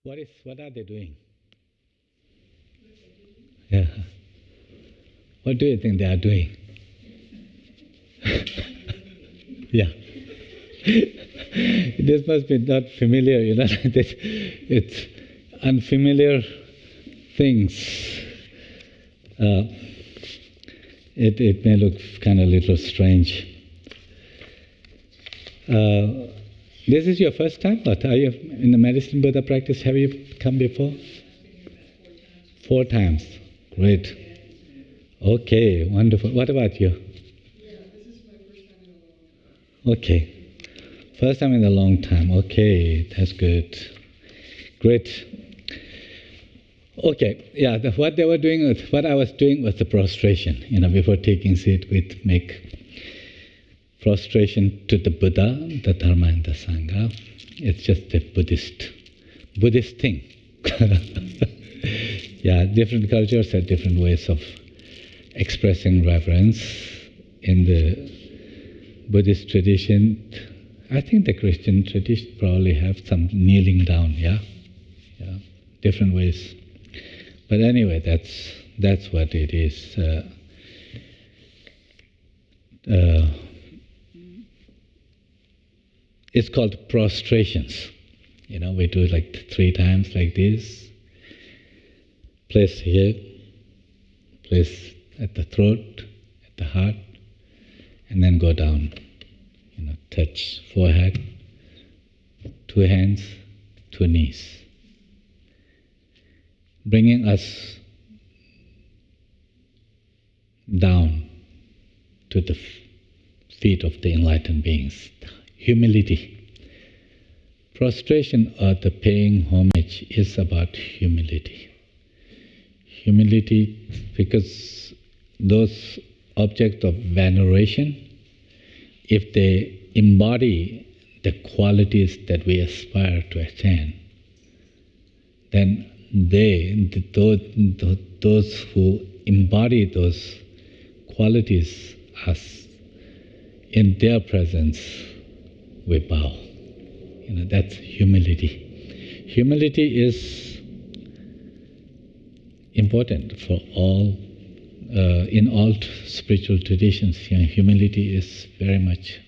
What are they doing? Yeah. What do you think they are doing? Yeah. This must be not familiar, it's unfamiliar things. It may look kind of a little strange. This is your first time, or are you in the medicine Buddha practice? Have you come before? 4 times. Great. Okay, wonderful. What about you? Okay. First time in a long time. Okay, that's good. Great. Okay, yeah, what I was doing was the prostration. Before taking seat, we'd make prostration to the Buddha, the Dharma, and the Sangha. It's just a Buddhist thing. Yeah, different cultures have different ways of expressing reverence. In the Buddhist tradition, I think the Christian tradition probably have some kneeling down, yeah? Yeah, different ways. But anyway, that's what it is. It's called prostrations. We do it like 3 times like this. Place here, place at the throat, at the heart, and then go down. Touch forehead, 2 hands, 2 knees. Bringing us down to the feet of the enlightened beings. Humility. Prostration or the paying homage is about humility. Humility because those objects of veneration, if they embody the qualities that we aspire to attain, then those who embody those qualities, in their presence, we bow. That's humility. Humility is important for all, in all spiritual traditions. Humility is very much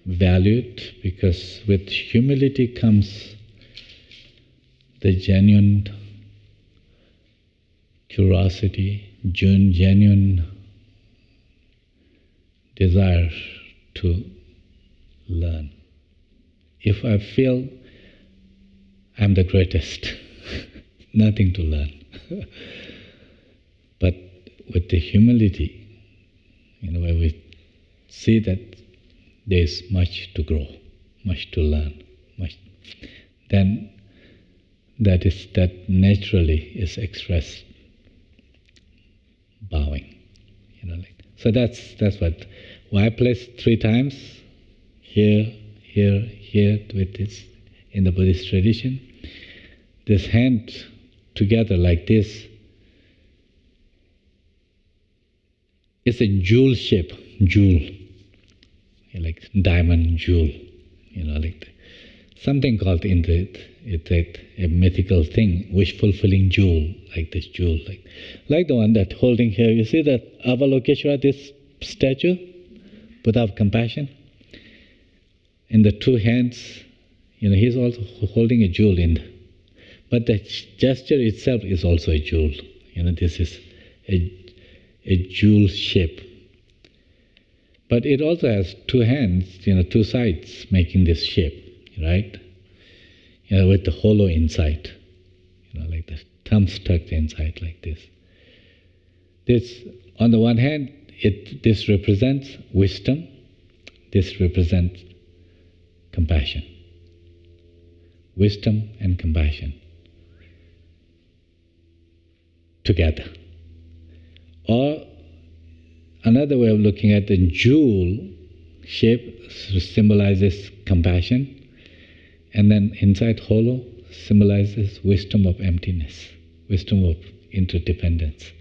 valued, because with humility comes the genuine curiosity, genuine desire to learn. If I feel I'm the greatest, nothing to learn. But with the humility, where we see that there's much to grow, much to learn, then that naturally is expressed bowing. So that's what. Why place 3 times? Here, with this, in the Buddhist tradition. This hand together like this. It's a jewel shape, like diamond jewel, something called it's a mythical thing, wish-fulfilling jewel, like this jewel, like the one that holding here. You see that Avalokiteshvara, this statue, Buddha of compassion? In the 2 hands, he's also holding a jewel but the gesture itself is also a jewel. This is a jewel shape. But it also has 2 hands, 2 sides making this shape, right? With the hollow inside, like the thumbs tucked inside like this. This, on the one hand, this represents wisdom, this represents compassion. Wisdom and compassion together. Or another way of looking at the jewel shape symbolizes compassion, and then inside hollow symbolizes wisdom of emptiness, wisdom of interdependence.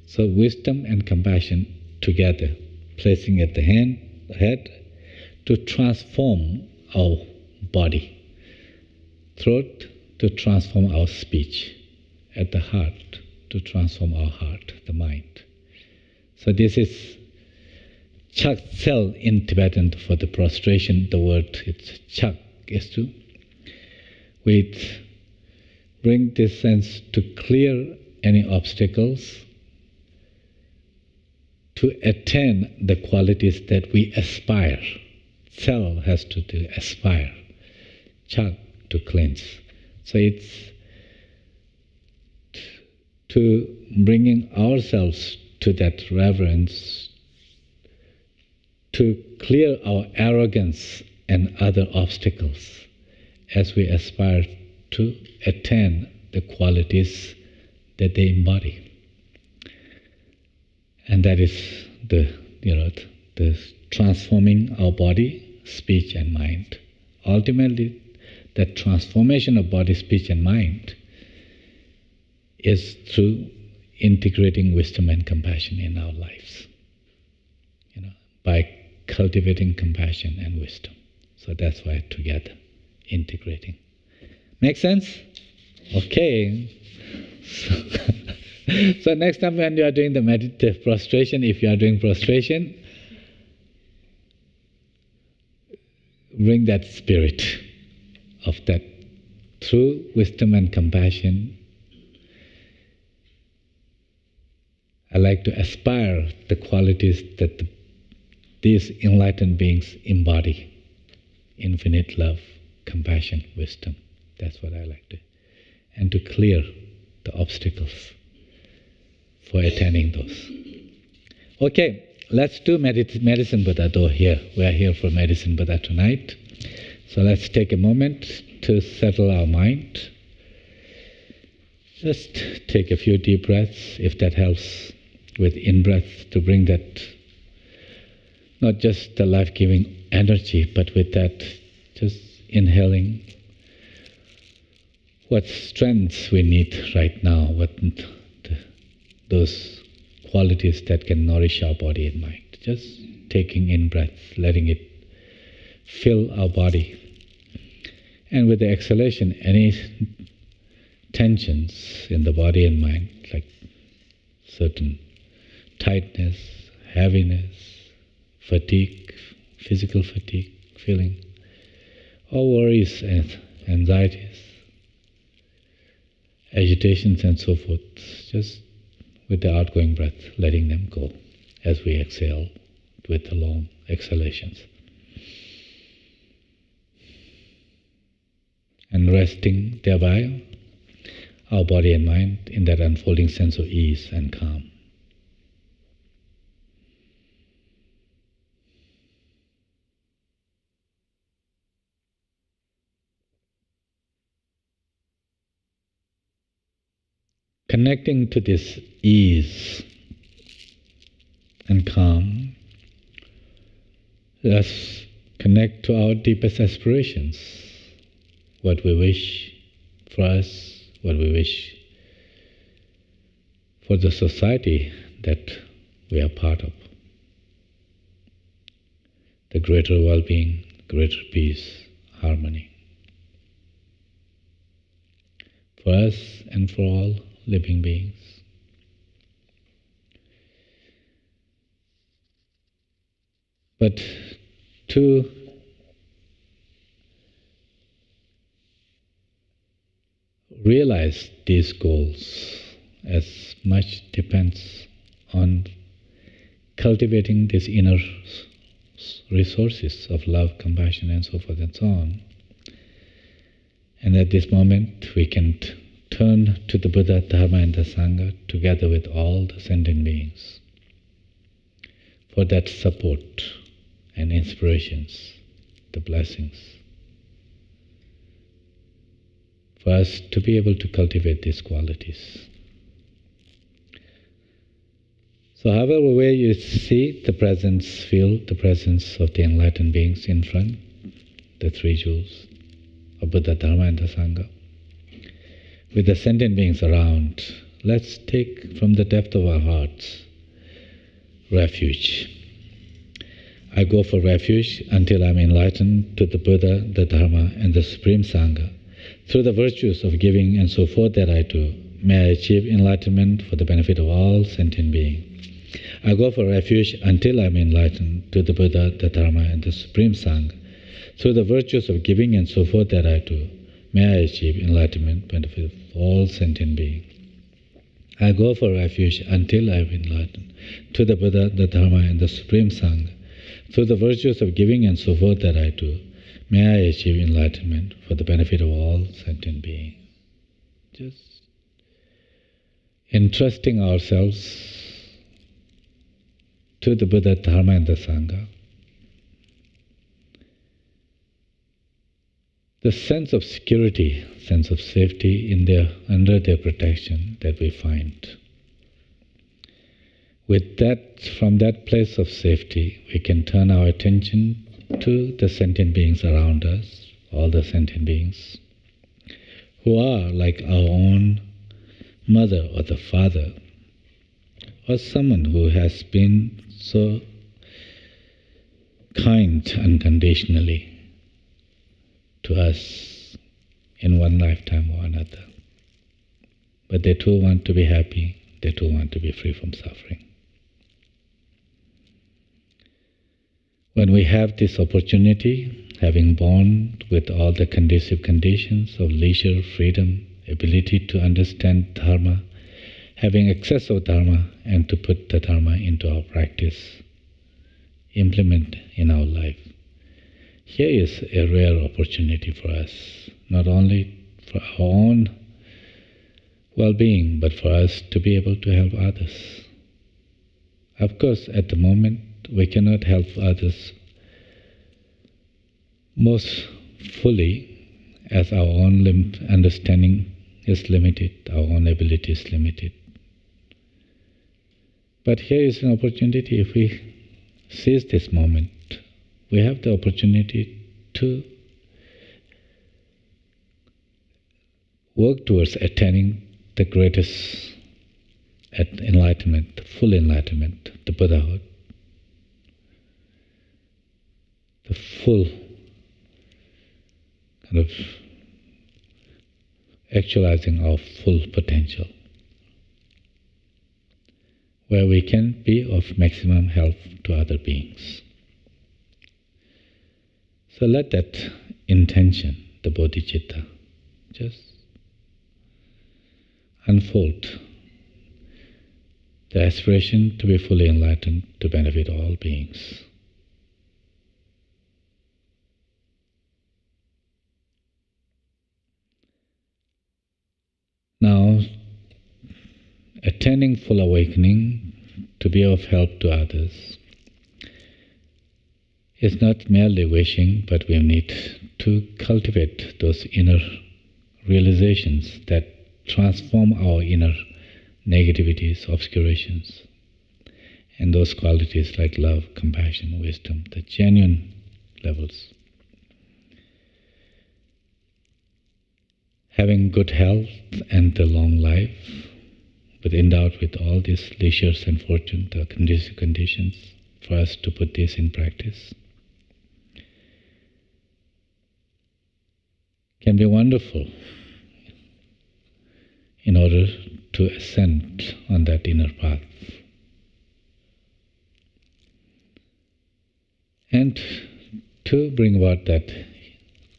So wisdom and compassion together, placing at the head to transform our body. Throat to transform our speech. At the heart to transform our heart, the mind. So this is chak sel in Tibetan for the prostration. The word it's chak is to bring this sense to clear any obstacles, to attain the qualities that we aspire. Sel has to aspire, chak to cleanse. So it's to bringing ourselves to that reverence, to clear our arrogance and other obstacles as we aspire to attain the qualities that they embody. And that is the transforming our body, speech and mind. Ultimately, that transformation of body, speech and mind is through integrating wisdom and compassion in our lives, by cultivating compassion and wisdom. So that's why together, integrating. Make sense? Okay. So next time when you are doing the meditative prostration, if you are doing prostration, bring that spirit of that through wisdom and compassion. I like to aspire the qualities that these enlightened beings embody. Infinite love, compassion, wisdom. That's what I like to. And to clear the obstacles for attaining those. Okay, let's do Medicine Buddha though here. We are here for Medicine Buddha tonight. So let's take a moment to settle our mind. Just take a few deep breaths, if that helps with in-breath, to bring that, not just the life-giving energy, but with that, just inhaling what strengths we need right now, those qualities that can nourish our body and mind. Just taking in breath, letting it fill our body. And with the exhalation, any tensions in the body and mind, like certain tightness, heaviness, fatigue, physical fatigue, feeling, or worries and anxieties, agitations and so forth, just with the outgoing breath, letting them go as we exhale with the long exhalations. And resting thereby our body and mind in that unfolding sense of ease and calm. Connecting to this ease and calm, let's connect to our deepest aspirations, what we wish for us, what we wish for the society that we are part of. The greater well-being, greater peace, harmony. For us and for all living beings. But to realize these goals, as much depends on cultivating these inner resources of love, compassion, and so forth and so on. And at this moment, we can turn to the Buddha, Dharma, and the Sangha together with all the sentient beings for that support and inspirations, the blessings, for us to be able to cultivate these qualities. So however way you see the presence, feel the presence of the enlightened beings in front, the three jewels of Buddha, Dharma, and the Sangha, with the sentient beings around, let's take from the depth of our hearts refuge. I go for refuge until I am enlightened to the Buddha, the Dharma, and the Supreme Sangha. Through the virtues of giving and so forth that I do, may I achieve enlightenment for the benefit of all sentient beings. I go for refuge until I am enlightened to the Buddha, the Dharma, and the Supreme Sangha. Through the virtues of giving and so forth that I do, may I achieve enlightenment for the benefit of all sentient beings. I go for refuge until I am enlightened to the Buddha, the Dharma, and the Supreme Sangha. Through the virtues of giving and so forth that I do, may I achieve enlightenment for the benefit of all sentient beings. Just entrusting ourselves to the Buddha, Dharma, and the Sangha. The sense of security, sense of safety under their protection that we find. With that, from that place of safety, we can turn our attention to the sentient beings around us, all the sentient beings, who are like our own mother or the father, or someone who has been so kind unconditionally to us in one lifetime or another. But they too want to be happy, they too want to be free from suffering. When we have this opportunity, having born with all the conducive conditions of leisure, freedom, ability to understand Dharma, having access of Dharma, and to put the Dharma into our practice, implement in our life, here is a rare opportunity for us, not only for our own well-being, but for us to be able to help others. Of course, at the moment, we cannot help others most fully, as our own understanding is limited, our own ability is limited. But here is an opportunity. If we seize this moment, we have the opportunity to work towards attaining the greatest enlightenment, full enlightenment, the Buddhahood, the full kind of actualizing our full potential, where we can be of maximum help to other beings. So let that intention, the bodhicitta, just unfold the aspiration to be fully enlightened to benefit all beings. Now, attaining full awakening to be of help to others is not merely wishing, but we need to cultivate those inner realizations that transform our inner negativities, obscurations, and those qualities like love, compassion, wisdom, the genuine levels. Having good health and a long life, but endowed with all these leisures and fortune, the conducive conditions for us to put this in practice, can be wonderful in order to ascend on that inner path. And to bring about that,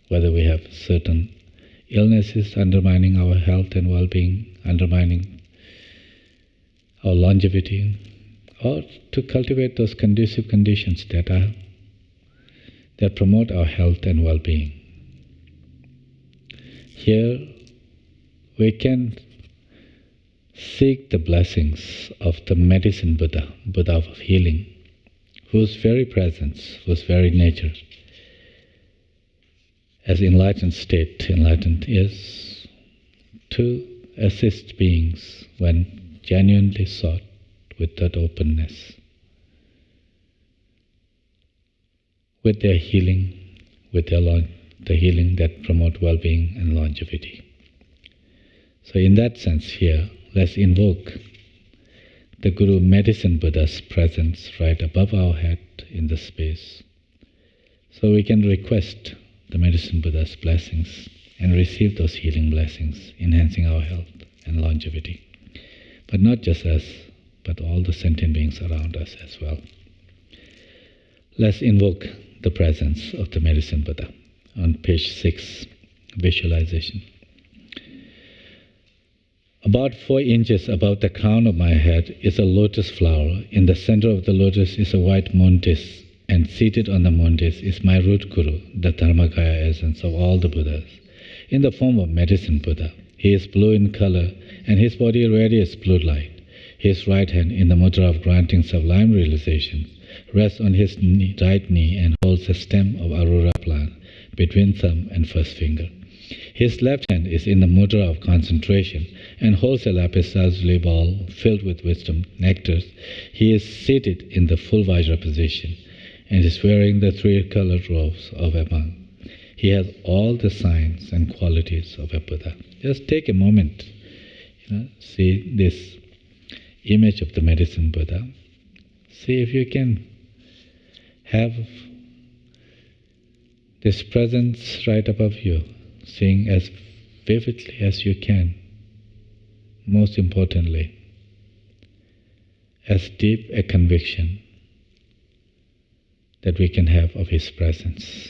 whether we have certain illnesses undermining our health and well-being, undermining our longevity, or to cultivate those conducive conditions that promote our health and well-being. Here we can seek the blessings of the medicine Buddha, Buddha of healing, whose very presence, whose very nature, as enlightened state, enlightened is to assist beings when genuinely sought with that openness, with their healing, with the healing that promote well-being and longevity. So in that sense here, let's invoke the Guru Medicine Buddha's presence right above our head in the space. So we can request the Medicine Buddha's blessings and receive those healing blessings, enhancing our health and longevity. But not just us, but all the sentient beings around us as well. Let's invoke the presence of the Medicine Buddha on page 6, visualization. About 4 inches above the crown of my head is a lotus flower. In the center of the lotus is a white montis, and seated on the montis is my root guru, the Dharmakaya essence of all the Buddhas, in the form of Medicine Buddha. He is blue in color, and his body radiates blue light. His right hand, in the mudra of granting sublime realizations, rests on his right knee and holds a stem of Aurora plant between thumb and first finger. His left hand is in the mudra of concentration and holds a lapis lazuli ball filled with wisdom nectars. He is seated in the full Vajra position and is wearing the 3-colored robes of a monk. He has all the signs and qualities of a Buddha. Just take a moment, see this image of the Medicine Buddha. See if you can have this presence right above you, seeing as vividly as you can. Most importantly, as deep a conviction that we can have of his presence.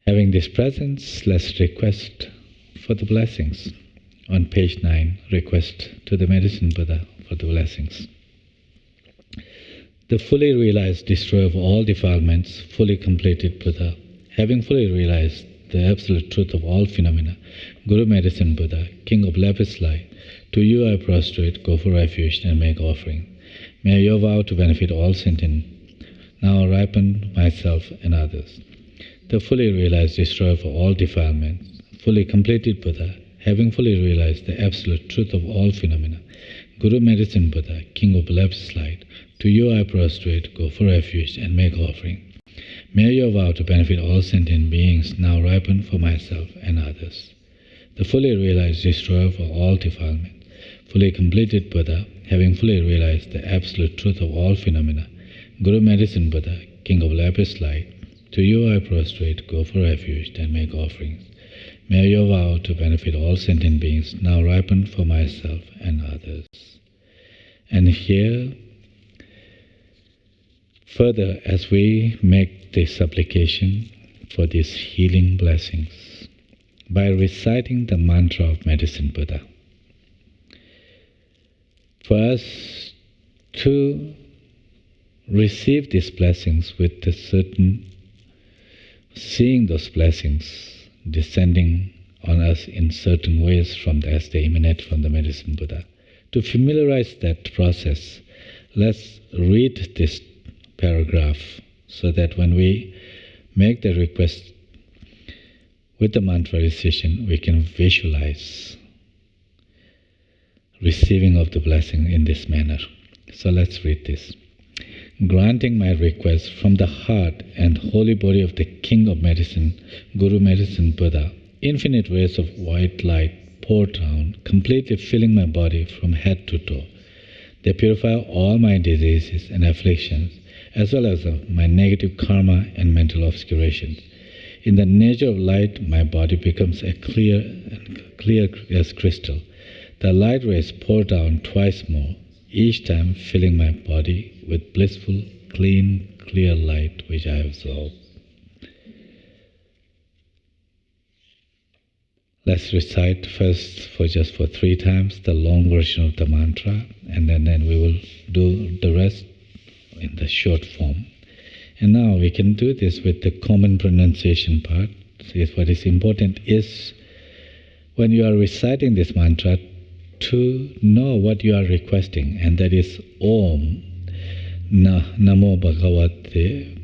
Having this presence, let's request for the blessings. On page 9, request to the Medicine Buddha for the blessings. The fully realized destroyer of all defilements, fully completed Buddha, having fully realized the absolute truth of all phenomena, Guru Medicine Buddha, King of lapis light, to you I prostrate, go for refuge and make offering. May your vow to benefit all sentient now ripen myself and others. The fully realized destroyer of all defilements, fully completed Buddha, having fully realized the absolute truth of all phenomena, Guru Medicine Buddha, King of lapis light, to you I prostrate, go for refuge and make offering. May your vow to benefit all sentient beings now ripen for myself and others. The fully realized destroyer of all defilement, fully completed Buddha, having fully realized the absolute truth of all phenomena, Guru Medicine Buddha, King of lapis light, to you I prostrate, go for refuge and make offerings. May your vow to benefit all sentient beings now ripen for myself and others. And here, further, as we make this supplication for these healing blessings, by reciting the mantra of Medicine Buddha, for us to receive these blessings with a certain, seeing those blessings descending on us in certain ways as they emanate from the Medicine Buddha. To familiarize that process, let's read this paragraph so that when we make the request with the mantra recitation, we can visualize receiving of the blessing in this manner. So let's read this. Granting my request from the heart and holy body of the King of Medicine, Guru Medicine Buddha, infinite rays of white light pour down, completely filling my body from head to toe. They purify all my diseases and afflictions, as well as my negative karma and mental obscurations. In the nature of light, my body becomes clear as crystal. The light rays pour down twice more, each time filling my body with blissful, clean, clear light which I absorb. Let's recite first for 3 times the long version of the mantra, and then we will do the rest in the short form. And now we can do this with the common pronunciation part. See, what is important is when you are reciting this mantra, to know what you are requesting, and that is Om Namo Bhagavate.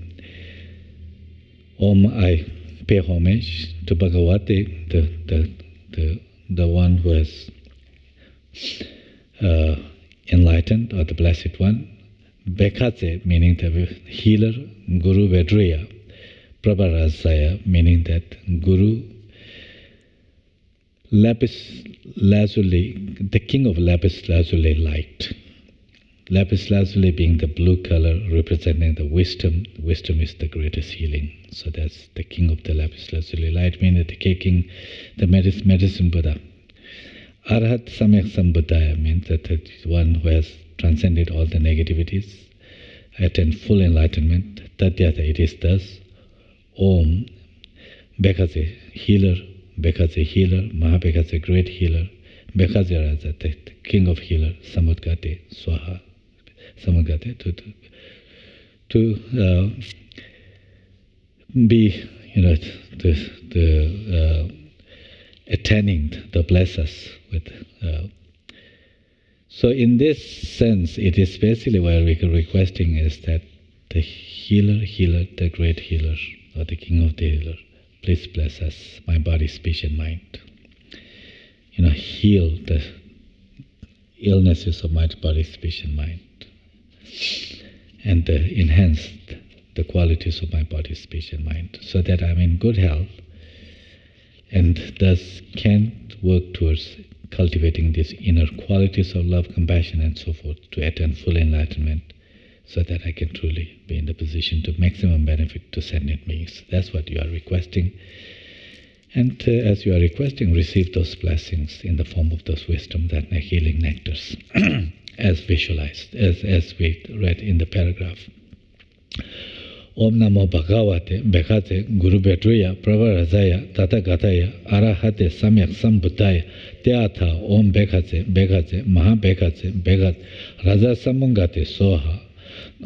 Om, I pay homage to Bhagavate, the one who has enlightened, or the Blessed One. Bekate, meaning the healer, Guru Vedriya. Prabharasaya, meaning that Guru lapis lazuli, the king of lapis lazuli light. Lapis lazuli being the blue color representing the wisdom. Wisdom is the greatest healing. So that's the king of the lapis lazuli light, meaning the king, the medicine Buddha. Arhat Samyak Sambuddhaya means that the one who has transcended all the negativities, attained full enlightenment. Tadyata, it is thus. Om, Bekaze, healer, Bekaze, healer, Mahabekaze, great healer, Bekaze Raja, the king of healer, Samudgate, Swaha. Samudgate, to be, attaining to bless us with. So in this sense, it is basically what we're requesting is that the healer, the great healer, or the king of the healer, please bless us, my body, speech, and mind. Heal the illnesses of my body, speech, and mind, and enhance the qualities of my body, speech, and mind, so that I'm in good health, and thus can work towards cultivating these inner qualities of love, compassion, and so forth to attain full enlightenment, so that I can truly be in the position to maximum benefit to sentient beings. That's what you are requesting. And as you are requesting, receive those blessings in the form of those wisdom, that healing nectars, as visualized, as we read in the paragraph. Om Namo Bhagavate Bekate Guru Betruya Pravarazaya Tathagataya Arahate Samyak Sambuddhaya Teatha Om Bekate Maha Bekate Raja Samungate Soha.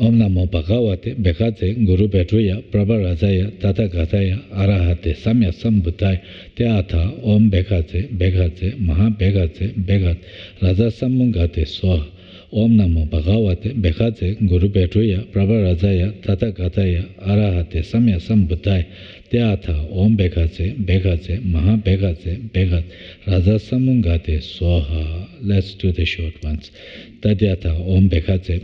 Om Namo Bhagavate Bekate Guru Betruya Pravarazaya Tathagataya Arahate Samyak Sambuddhaya Teatha Om Bekate Maha Bekate Raja Samungate Soha. Om Namo Bhagavate Bekate Guru Betruya Pravarazaya Tathagataya Arahate Samya Sambuddhaya Teatha Om Bekate Maha Bekate Raja Samungate Soha. Let's do the short ones. Tadyata Om Bekate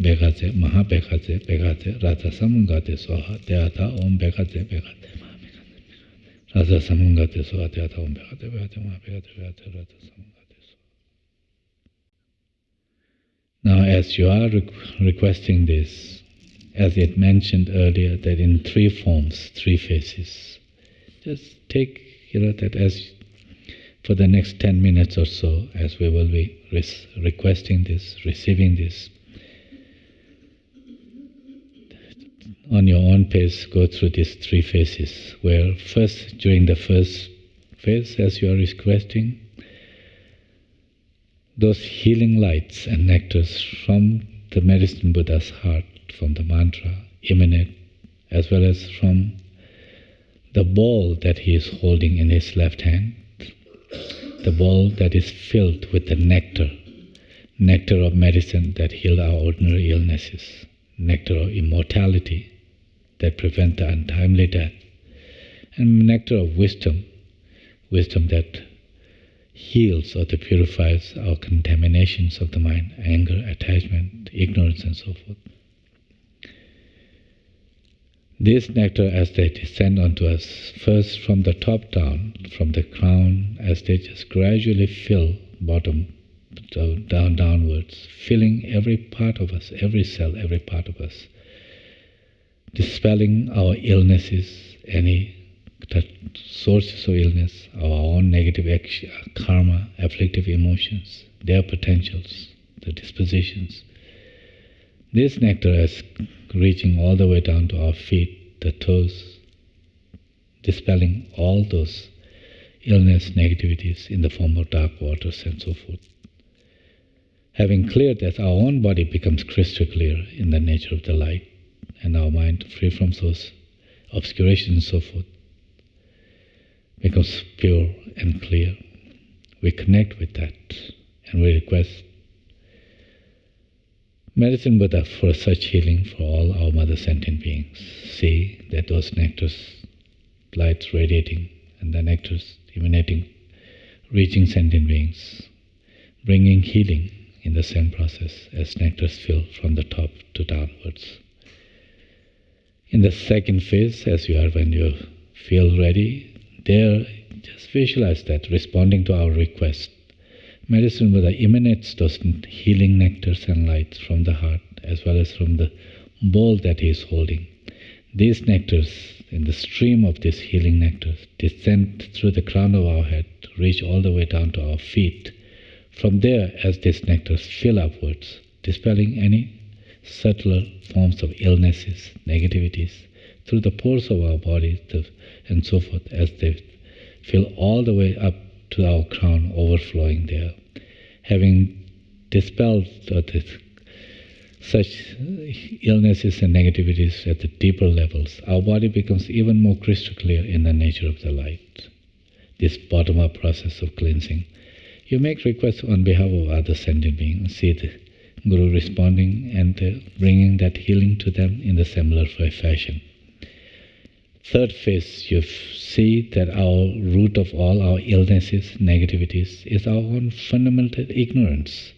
Maha Bekate Raja Samungate Soha. Teatha Om Bekate Maha Bekate Raja Samungate Soha. Teatha Om Bekate Maha Bekate Raja Samungate. Now, as you are requesting this, as it mentioned earlier, that in three forms, three faces, just take, that as for the next 10 minutes or so, as we will be requesting this, receiving this, on your own pace, go through these three phases, where first, during the first phase, as you are requesting, those healing lights and nectars from the medicine Buddha's heart, from the mantra, emanate, as well as from the bowl that he is holding in his left hand, the bowl that is filled with the nectar of medicine that heal our ordinary illnesses, nectar of immortality that prevent the untimely death, and nectar of wisdom that heals or that purifies our contaminations of the mind, anger, attachment, ignorance, and so forth. This nectar, as they descend onto us, first from the top down, from the crown, as they just gradually fill bottom downwards, filling every part of us, every cell, every part of us, dispelling our illnesses, any sources of illness, our own negative karma, afflictive emotions, their potentials, the dispositions. This nectar is reaching all the way down to our feet, the toes, dispelling all those illness, negativities in the form of dark waters and so forth. Having cleared that, our own body becomes crystal clear in the nature of the light, and our mind, free from those obscurations and so forth, becomes pure and clear. We connect with that, and we request Medicine Buddha for such healing for all our mother sentient beings. See that those nectars, lights radiating, and the nectars emanating, reaching sentient beings, bringing healing in the same process as nectars fill from the top to downwards. In the second phase, as you are, when you feel ready, there just visualize that, responding to our request. Medicine Buddha emanates those healing nectars and lights from the heart as well as from the bowl that he is holding. These nectars, in the stream of these healing nectars, descend through the crown of our head, reach all the way down to our feet. From there, as these nectars fill upwards, dispelling any subtler forms of illnesses, negativities, through the pores of our body and so forth, as they fill all the way up to our crown, overflowing there. Having dispelled such illnesses and negativities at the deeper levels, our body becomes even more crystal clear in the nature of the light. This bottom-up process of cleansing. You make requests on behalf of other sentient beings, see the Guru responding and bringing that healing to them in the similar fashion. Third phase, you see that our root of all our illnesses, negativities, is our own fundamental ignorance.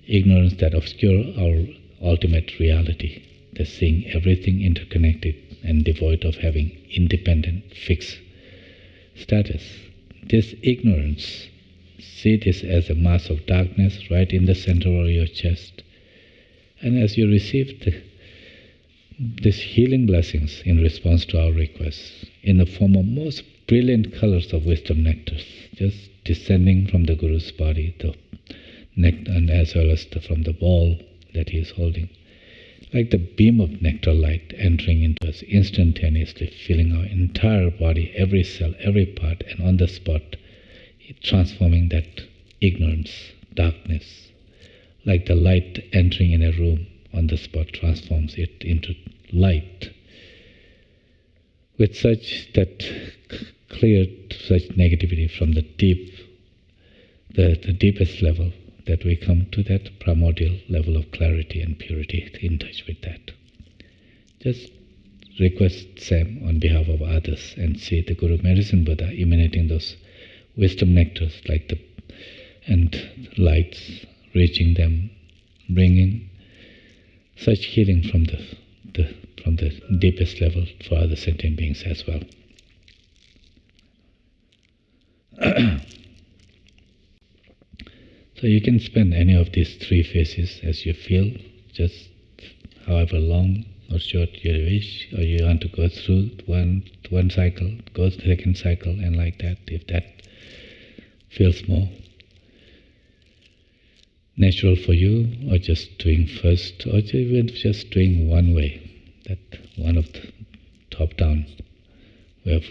Ignorance that obscures our ultimate reality, the seeing everything interconnected and devoid of having independent, fixed status. This ignorance, see this as a mass of darkness right in the center of your chest. And as you receive these healing blessings in response to our requests, in the form of most brilliant colors of wisdom nectars, just descending from the Guru's body, the nectar, and as well as from the ball that he is holding, like the beam of nectar light entering into us, instantaneously filling our entire body, every cell, every part, and on the spot, transforming that ignorance, darkness, like the light entering in a room on the spot, transforms it into light, with such that cleared such negativity from the deep, the deepest level, that we come to that primordial level of clarity and purity, in touch with that. Just request same on behalf of others and see the Guru Medicine Buddha emanating those wisdom nectars like and lights, reaching them, bringing such healing from the deepest level for other sentient beings as well. So you can spend any of these three phases as you feel, just however long or short you wish, or you want to go through one cycle, go to the second cycle, and like that, if that feels more natural for you, or just doing first, or even just doing one way, that one of the top-down way of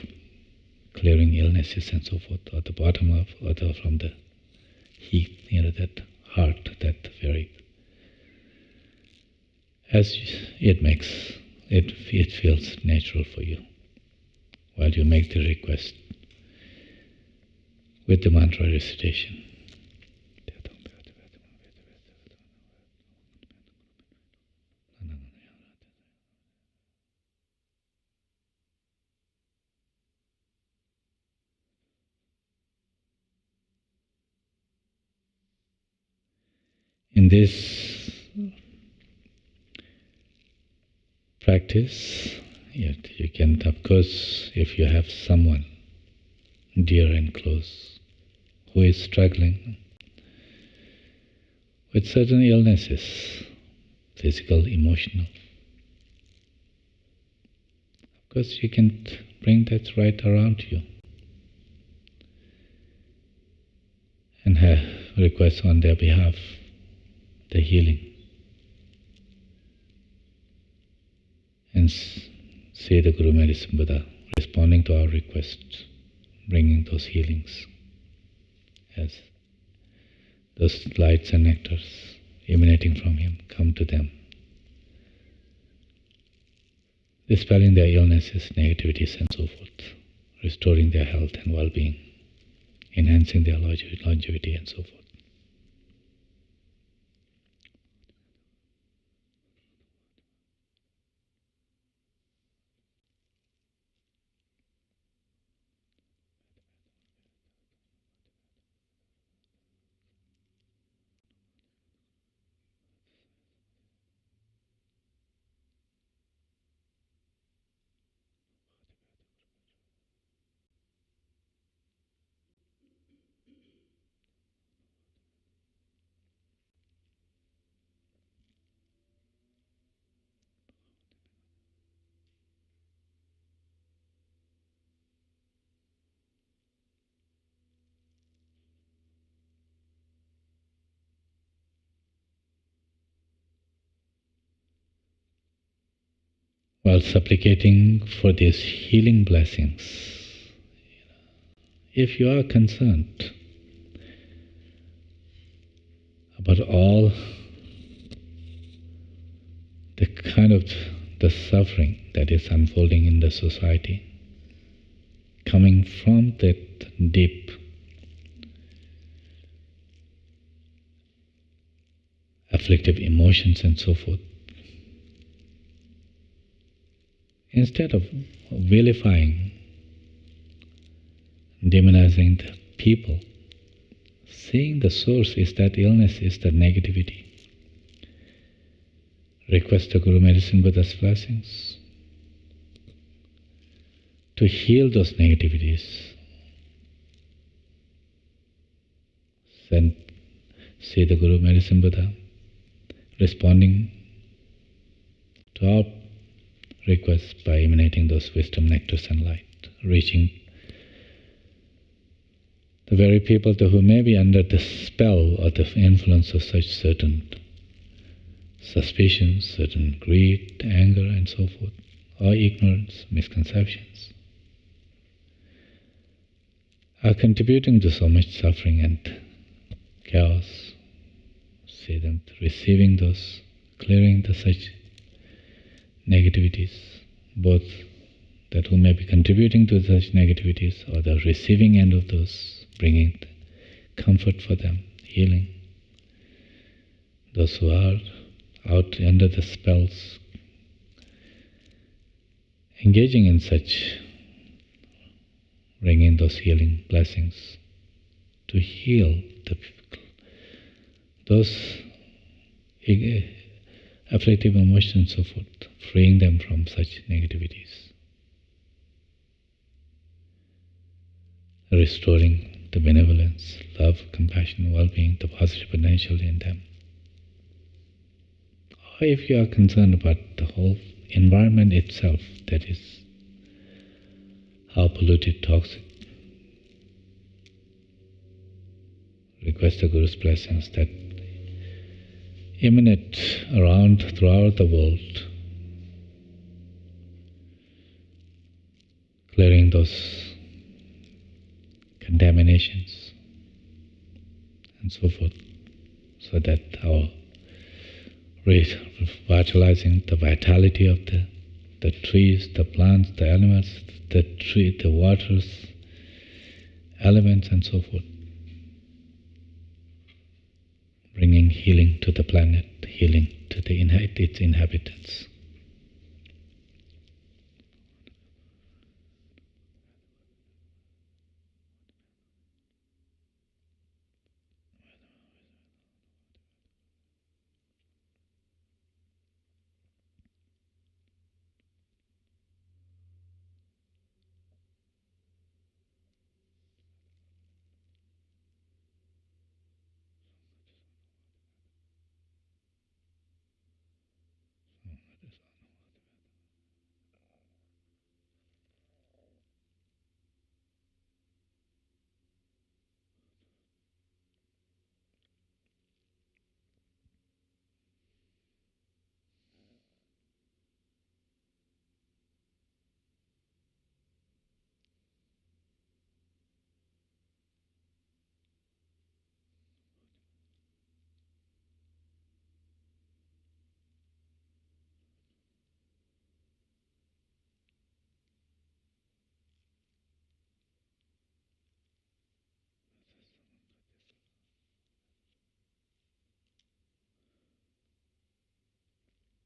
clearing illnesses and so forth, or the bottom up, or from the heat, that heart, that very, as it makes, it feels natural for you while you make the request with the mantra recitation. In this practice, you can, of course, if you have someone dear and close who is struggling with certain illnesses, physical, emotional, of course you can bring that right around you and have requests on their behalf, the healing, and see the Guru Medicine Buddha responding to our requests, bringing those healings as those lights and nectars emanating from him come to them, dispelling their illnesses, negativities, and so forth, restoring their health and well-being, enhancing their longevity and so forth. while supplicating for these healing blessings, if you are concerned about all the kind of the suffering that is unfolding in the society, coming from that deep afflictive emotions and so forth, instead of vilifying, demonizing the people, seeing the source is that illness, is that negativity. Request the Guru Medicine Buddha's blessings to heal those negativities. See the Guru Medicine Buddha responding to our requests by emanating those wisdom nectars and light, reaching the very people who may be under the spell or the influence of such certain suspicions, certain greed, anger and so forth, or ignorance, misconceptions, are contributing to so much suffering and chaos. See them receiving those, clearing the such negativities, both that who may be contributing to such negativities or the receiving end of those, bringing comfort for them, healing. Those who are out under the spells, engaging in such, bringing those healing blessings to heal those afflictive emotions and so forth, freeing them from such negativities, restoring the benevolence, love, compassion, well-being, the positive potential in them. Or if you are concerned about the whole environment itself, that is, how polluted, toxic, request the Guru's blessings that emanate around throughout the world, clearing those contaminations and so forth, so that our revitalizing the vitality of the trees, the plants, the animals, the waters, elements and so forth, bringing healing to the planet, healing to its inhabitants.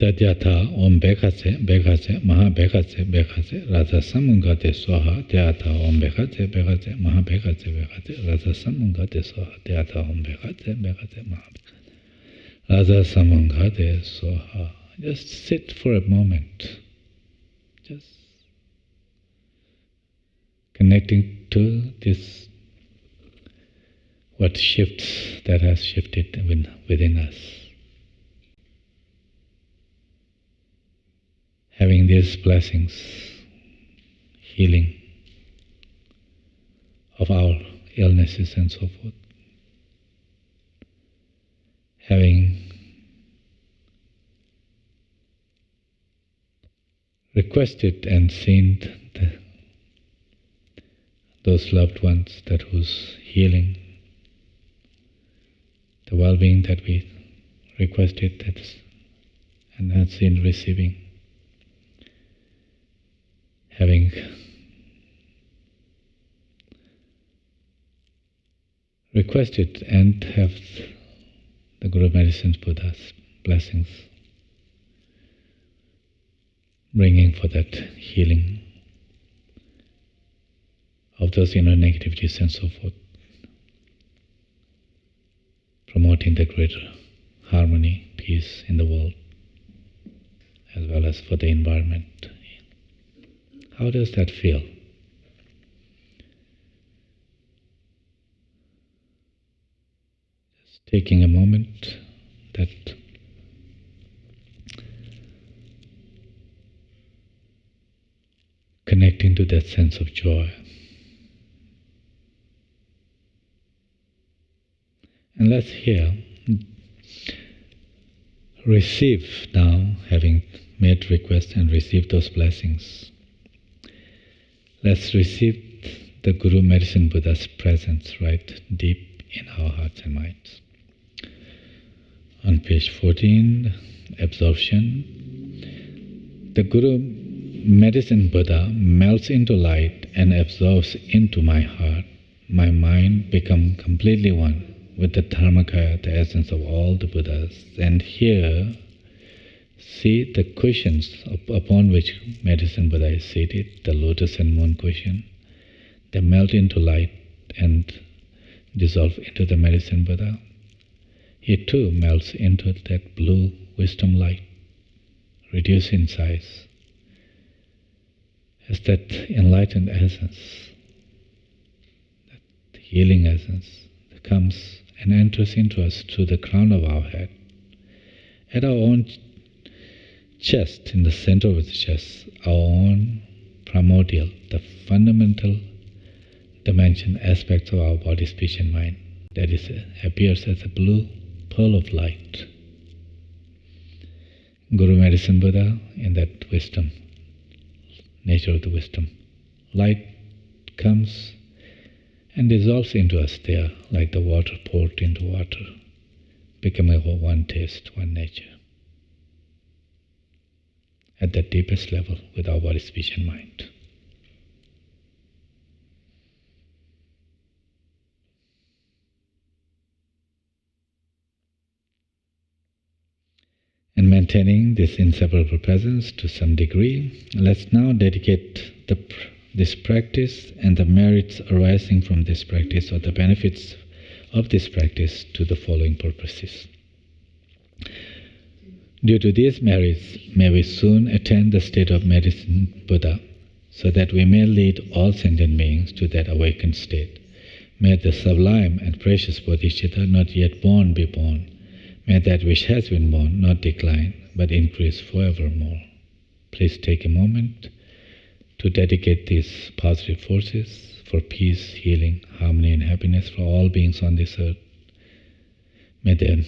Tadyatha Om Bekase, Maha Bekase, Raja Samungate Swaha, Tyatha Om Bekase, Maha Bekase, Raja Samungate Swaha, Tyatha Om Bekase, Maha Bekase, Raja Samungate Swaha. Just sit for a moment, just connecting to this, what shifts that has shifted within us. Having these blessings, healing of our illnesses and so forth, having requested and seen those loved ones that whose healing, the well-being that we requested, and had seen receiving, having requested and have the Guru Medicine Buddha's blessings bringing for that healing of those inner negativities and so forth, promoting the greater harmony, peace in the world, as well as for the environment. How does that feel? Just taking a moment that connecting to that sense of joy. And let's here receive now, having made requests and received those blessings, let's receive the Guru Medicine Buddha's presence right deep in our hearts and minds. On page 14, absorption, the Guru Medicine Buddha melts into light and absorbs into my heart. My mind becomes completely one with the Dharmakaya, the essence of all the Buddhas. And here, see the cushions upon which Medicine Buddha is seated, the lotus and moon cushion. They melt into light and dissolve into the Medicine Buddha. He too melts into that blue wisdom light, reduce in size, as that enlightened essence, that healing essence that comes and enters into us through the crown of our head. At our own chest, in the center of the chest, our own primordial, the fundamental dimension, aspects of our body, speech and mind, that is, appears as a blue pearl of light. Guru Medicine Buddha, in that wisdom, nature of the wisdom, light comes and dissolves into us there, like the water poured into water, becoming one taste, one nature, at the deepest level with our body, speech and mind. And maintaining this inseparable presence to some degree, let's now dedicate this practice and the merits arising from this practice, or the benefits of this practice, to the following purposes. Due to these merits, may we soon attain the state of Medicine Buddha, so that we may lead all sentient beings to that awakened state. May the sublime and precious bodhicitta not yet born be born. May that which has been born not decline, but increase forevermore. Please take a moment to dedicate these positive forces for peace, healing, harmony and happiness for all beings on this earth. May there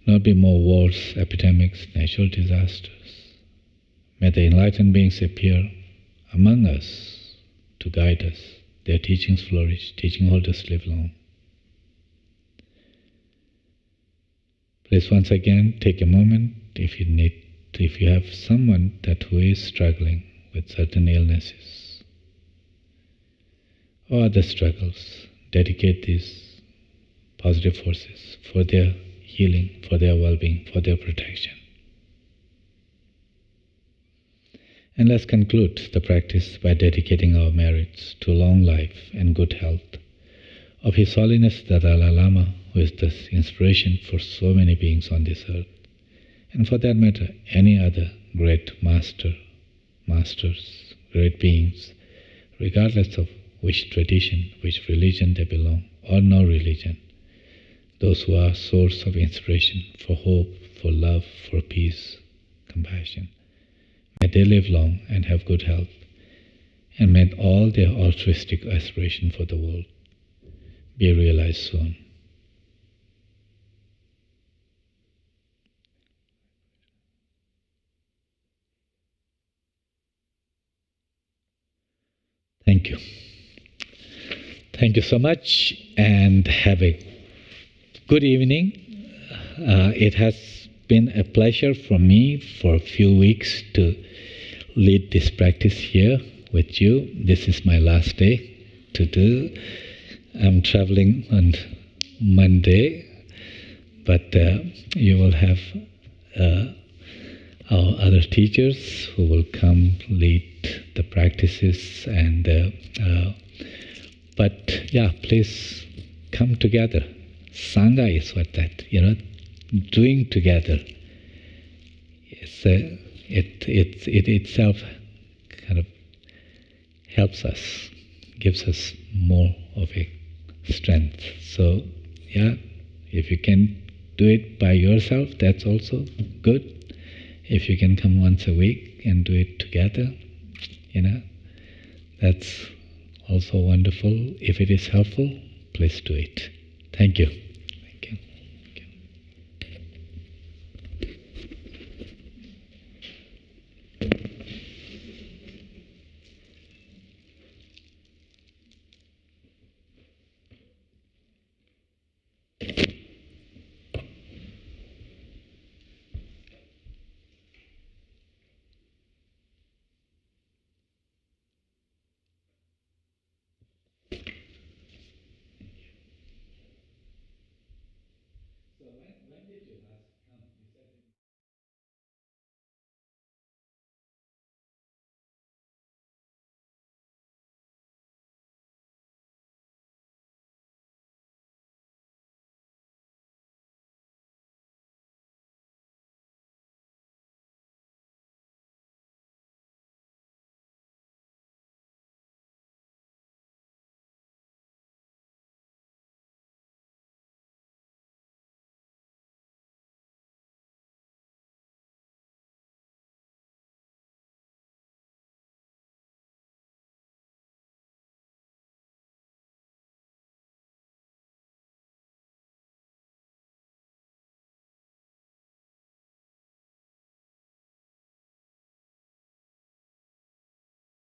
not be more wars, epidemics, natural disasters. May the enlightened beings appear among us to guide us. Their teachings flourish, teaching holders live long. Please once again take a moment if you have someone who is struggling with certain illnesses or other struggles. Dedicate these positive forces for their healing, for their well-being, for their protection. And let's conclude the practice by dedicating our merits to long life and good health of His Holiness the Dalai Lama, who is the inspiration for so many beings on this earth, and for that matter, any other great masters, great beings, regardless of which tradition, which religion they belong, or no religion, those who are source of inspiration for hope, for love, for peace, compassion. May they live long and have good health, and may all their altruistic aspiration for the world be realized soon. Thank you. Thank you so much, and have a good evening. It has been a pleasure for me for a few weeks to lead this practice here with you. This is my last day to do. I'm traveling on Monday, but you will have our other teachers who will come lead the practices, and but yeah, please come together. Sangha is what that, doing together. It itself kind of helps us, gives us more of a strength. So yeah, if you can do it by yourself, that's also good. If you can come once a week and do it together, that's also wonderful. If it is helpful, please do it. Thank you.